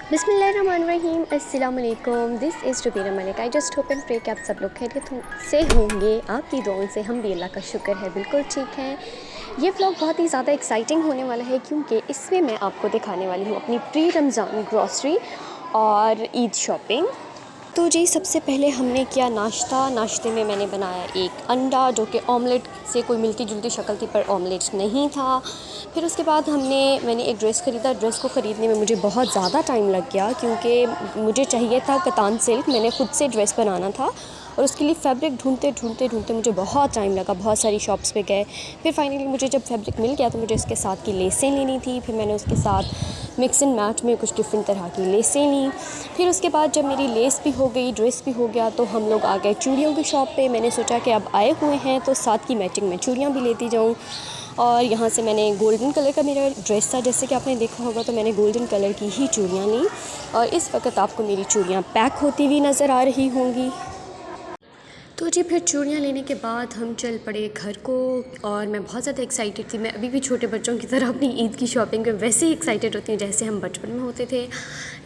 बिस्मिल्लाहिर्रहमानिर्रहीम, अस्सलाम वालेकुम। This is Rubina Malik. I just hope and pray कि आप सब लोग खैरियत से होंगे। आपकी दुआओं से हम भी अल्लाह का शुक्र है बिल्कुल ठीक हैं। ये व्लॉग बहुत ही ज़्यादा एक्साइटिंग होने वाला है क्योंकि इसमें मैं आपको दिखाने वाली हूँ अपनी प्री रमज़ान ग्रॉसरी और ईद शॉपिंग। तो जी सबसे पहले हमने किया नाश्ते में मैंने बनाया एक अंडा जो कि ऑमलेट से कोई मिलती जुलती शक्ल थी पर ऑमलेट नहीं था। फिर उसके बाद मैंने एक ड्रेस ख़रीदा। ड्रेस को ख़रीदने में मुझे बहुत ज़्यादा टाइम लग गया क्योंकि मुझे चाहिए था कतान सिल्क। मैंने ख़ुद से ड्रेस बनाना था और उसके लिए फ़ैब्रिक ढूंढते मुझे बहुत टाइम लगा। बहुत सारी शॉप्स पे गए। फिर फाइनली मुझे जब फ़ैब्रिक मिल गया तो मुझे इसके साथ की लेसें लेनी थी। फिर मैंने उसके साथ मिक्स एंड मैच में कुछ डिफरेंट तरह की लेसें ली। फिर उसके बाद जब मेरी लेस भी हो गई, ड्रेस भी हो गया, तो हम लोग आ गए चूड़ियों की शॉप पे। मैंने सोचा कि अब आए हुए हैं तो साथ की मैचिंग में चूड़ियाँ भी लेती जाऊँ। और यहाँ से मैंने गोल्डन कलर का मेरा ड्रेस था, जैसे कि आपने देखा होगा, तो मैंने गोल्डन कलर की ही चूड़ियाँ ली। और इस वक्त आपको मेरी चूड़ियाँ पैक होती हुई नज़र आ रही होंगी। तो जी फिर चूड़ियाँ लेने के बाद हम चल पड़े घर को और मैं बहुत ज़्यादा एक्साइटेड थी। मैं अभी भी छोटे बच्चों की तरह अपनी ईद की शॉपिंग पे वैसे ही एक्साइटेड होती हूँ जैसे हम बचपन में होते थे।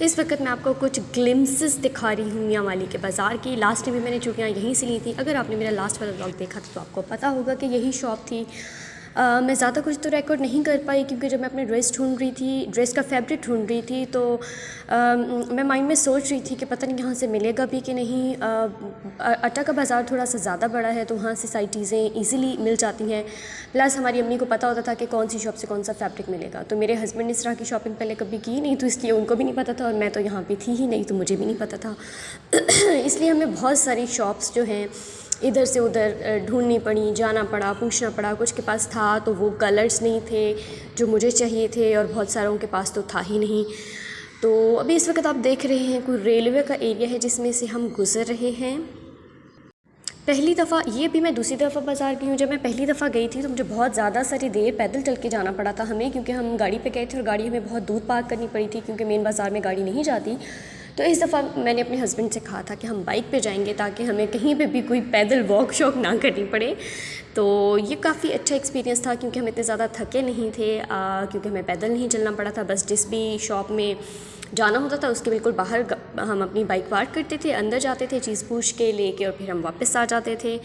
इस वक्त मैं आपको कुछ ग्लिम्सेस दिखा रही हूँ मियाँ वाली के बाज़ार की। लास्ट टाइम भी मैंने चूड़ियाँ यहीं से ली थी। अगर आपने मेरा लास्ट वाला व्लॉग देखा था तो आपको पता होगा कि यही शॉप थी। मैं ज़्यादा कुछ तो रिकॉर्ड नहीं कर पाई क्योंकि जब मैं अपने ड्रेस का फैब्रिक ढूंढ रही थी तो मैं माइंड में सोच रही थी कि पता नहीं यहाँ से मिलेगा भी कि नहीं। अट्टा का बाज़ार थोड़ा सा ज़्यादा बड़ा है तो वहाँ से सारी चीज़ें ईज़िली मिल जाती हैं। प्लस हमारी अम्मी को पता होता था कि कौन सी शॉप से कौन सा फैब्रिक मिलेगा। तो मेरे हस्बैंड ने इस तरह की शॉपिंग पहले कभी की नहीं, तो इसलिए उनको भी नहीं पता था और मैं तो यहाँ पे थी ही नहीं, तो मुझे भी नहीं पता था। इसलिए हमें बहुत सारी शॉप्स जो हैं इधर से उधर ढूंढनी पड़ी, जाना पड़ा, पूछना पड़ा। कुछ के पास था तो वो कलर्स नहीं थे जो मुझे चाहिए थे और बहुत सारों के पास तो था ही नहीं। तो अभी इस वक्त आप देख रहे हैं कोई रेलवे का एरिया है जिसमें से हम गुज़र रहे हैं। पहली दफ़ा, ये भी मैं दूसरी दफ़ा बाज़ार गई हूँ। जब मैं पहली दफ़ा गई थी तो मुझे बहुत ज़्यादा सारी देर पैदल चल के जाना पड़ा था हमें, क्योंकि हम गाड़ी पे गए थे और गाड़ी हमें बहुत दूर पार्क करनी पड़ी थी क्योंकि मेन बाज़ार में गाड़ी नहीं जाती। तो इस दफ़ा मैंने अपने हस्बैंड से कहा था कि हम बाइक पे जाएंगे ताकि हमें कहीं पे भी कोई पैदल वॉक शॉक ना करनी पड़े। तो ये काफ़ी अच्छा एक्सपीरियंस था क्योंकि हम इतने ज़्यादा थके नहीं थे, क्योंकि हमें पैदल नहीं चलना पड़ा था। बस जिस भी शॉप में जाना होता था उसके बिल्कुल बाहर हम अपनी बाइक पार्क करते थे, अंदर जाते थे, चीज़ पूछ के लेके और फिर हम वापस आ जाते थे।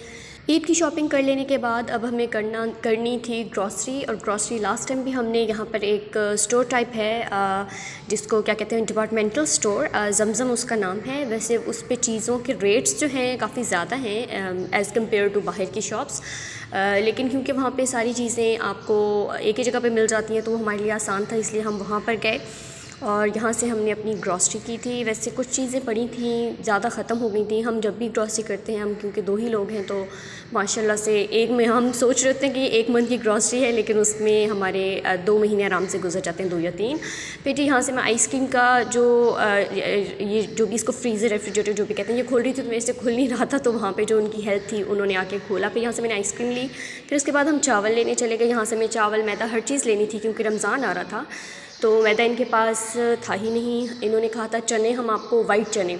ईद की शॉपिंग कर लेने के बाद अब हमें करनी थी ग्रॉसरी। और ग्रॉसरी लास्ट टाइम भी हमने यहाँ पर एक स्टोर टाइप है जिसको क्या कहते हैं, डिपार्टमेंटल स्टोर, जमज़म उसका नाम है। वैसे उस पे चीज़ों के रेट्स जो हैं काफ़ी ज़्यादा हैं एज़ कम्पेयर टू बाहर की शॉप्स, लेकिन क्योंकि वहाँ पे सारी चीज़ें आपको एक ही जगह पे मिल जाती हैं तो वो हमारे लिए आसान था, इसलिए हम वहाँ पर गए और यहाँ से हमने अपनी ग्रॉसरी की थी। वैसे कुछ चीज़ें पड़ी थी, ज़्यादा ख़त्म हो गई थी। हम जब भी ग्रॉसरी करते हैं, हम क्योंकि 2 ही लोग हैं तो माशाल्लाह से एक में हम सोच रहे थे कि 1 मंथ की ग्रॉसरी है, लेकिन उसमें हमारे 2 महीने आराम से गुजर जाते हैं, 2 या 3। फिर यहाँ से मैं आइसक्रीम का ये जो भी इसको फ्रीज़र रेफ्रिजरेटर जो भी कहते हैं, ये खोल रही थी तो मेरे से खुल नहीं रहा था, तो वहाँ पर जो उनकी हेल्प थी उन्होंने आके खोला। फिर यहाँ से मैंने आइसक्रीम ली। फिर उसके बाद हम चावल लेने चले गए। यहाँ से मैं चावल, मैदा, हर चीज़ लेनी थी क्योंकि रमज़ान आ रहा था तो मैदा इनके पास था ही नहीं। इन्होंने कहा था चने हम आपको वाइट चने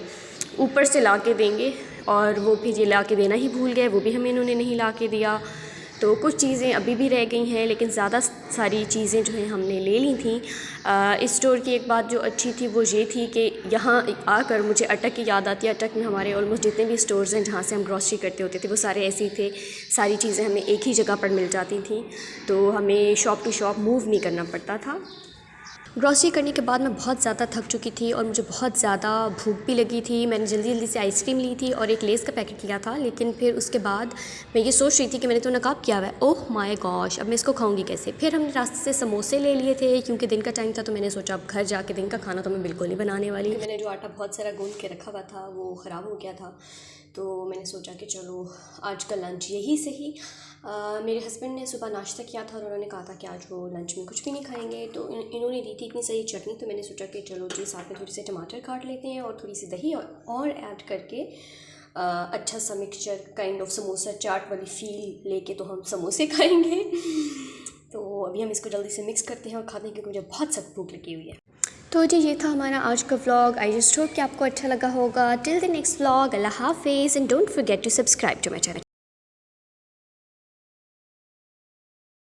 ऊपर से ला के देंगे, और वो फिर ये ला के देना ही भूल गए, वो भी हमें इन्होंने नहीं ला के दिया। तो कुछ चीज़ें अभी भी रह गई हैं, लेकिन ज़्यादा सारी चीज़ें जो हैं हमने ले ली थी। इस स्टोर की एक बात जो अच्छी थी वो ये थी कि यहाँ आकर मुझे अटक की याद आती है। अटक में हमारे ऑलमोस्ट जितने भी स्टोर्स हैं जहाँ से हम ग्रॉसरी करते होते थे वो सारे ऐसे ही थे। सारी चीज़ें हमें एक ही जगह पर मिल जाती थी, तो हमें शॉप टू शॉप मूव नहीं करना पड़ता था। ग्रॉसरी करने के बाद मैं बहुत ज़्यादा थक चुकी थी और मुझे बहुत ज़्यादा भूख भी लगी थी। मैंने जल्दी से आइसक्रीम ली थी और एक लेस का पैकेट लिया था, लेकिन फिर उसके बाद मैं ये सोच रही थी कि मैंने तो नकाब किया हुआ है, ओह माय गॉश, अब मैं इसको खाऊंगी कैसे। फिर हमने रास्ते से समोसे ले लिए थे क्योंकि दिन का टाइम था, तो मैंने सोचा अब घर जाके दिन का खाना तो मैं बिल्कुल नहीं बनाने वाली। मैंने जो आटा बहुत सारा गूंद के रखा हुआ था वो ख़राब हो गया था, तो मैंने सोचा कि चलो आज का लंच यही सही। मेरे हस्बैंड ने सुबह नाश्ता किया था और उन्होंने कहा था कि आज वो लंच में कुछ भी नहीं खाएंगे, तो इन्होंने दी थी इतनी सही चटनी, तो मैंने सोचा कि चलो जी साथ में थोड़ी सी टमाटर काट लेते हैं और थोड़ी सी दही और ऐड करके अच्छा सा mixture kind of samosa chaat वाली फील लेके तो हम समोसे खाएंगे। तो अभी हम इसको जल्दी से मिक्स करते हैं और खाते हैं क्योंकि मुझे बहुत सख्त भूख लगी हुई है। तो जी ये था हमारा आज का व्लॉग। आई जस्ट होप कि आपको अच्छा लगा होगा। टिल द नेक्स्ट व्लॉग, अल्लाह हाफिज़ and don't forget to subscribe to my channel.